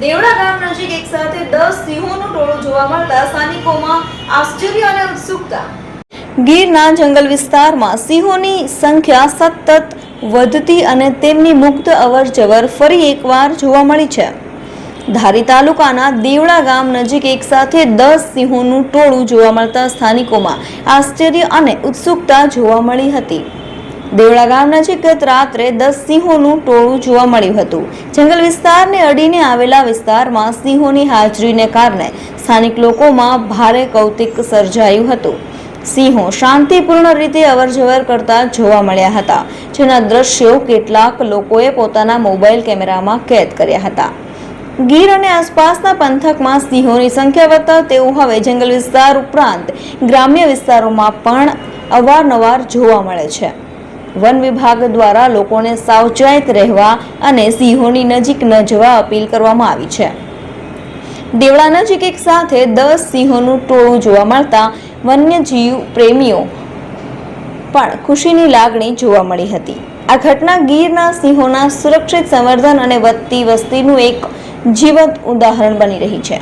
દેવડા ગામ નજીક એક સાથે 10 સિંહોનું ટોળું જોવા મળતા સ્થાનિકોમાં આશ્ચર્ય અને ઉત્સુકતા। ગીરના જંગલ વિસ્તારમાં સિંહોની સંખ્યા સતત વધતી અને તેમની મુક્ત અવરજવર ફરી એકવાર જોવા મળી છે। ધારી તાલુકાના દેવડા ગામ નજીક એક સાથે 10 સિંહોનું ટોળું જોવા મળતા સ્થાનિકોમાં આશ્ચર્ય અને ઉત્સુકતા જોવા મળી હતી। દેવડા ગામ નજીક ગત રાત્રે 10 સિંહોનું ટોળું જોવા મળ્યું હતું। જંગલ વિસ્તારને અડીને આવેલા વિસ્તારમાં સિંહોની હાજરીને કારણે સ્થાનિક લોકોમાં ભારે કૌતુક સર્જાયું હતું। સિંહો શાંતિપૂર્ણ રીતે અવરજવર કરતા જોવા મળ્યા હતા, જેના દ્રશ્યો કેટલાક લોકોએ પોતાના મોબાઈલ કેમેરામાં કેદ કર્યા હતા। ગીર અને આસપાસના પંથકમાં સિંહોની સંખ્યા વધતા તેઓ હવે જંગલ વિસ્તાર ઉપરાંત ગ્રામ્ય વિસ્તારોમાં પણ અવારનવાર જોવા મળે છે। વન વિભાગ દ્વારા લોકોને સાવચેત રહેવા અને સિંહોની નજીક ન જવા અપીલ કરવામાં આવી છે। દેવડા નજીક એક સાથે 10 સિંહોનું ટોળું જોવા મળતા વન્યજીવ પ્રેમીઓ પણ ખુશીની લાગણી જોવા મળી હતી। આ ઘટના ગીરના સિંહોના સુરક્ષિત સંવર્ધન અને વધતી વસ્તીનું એક જીવંત ઉદાહરણ બની રહી છે।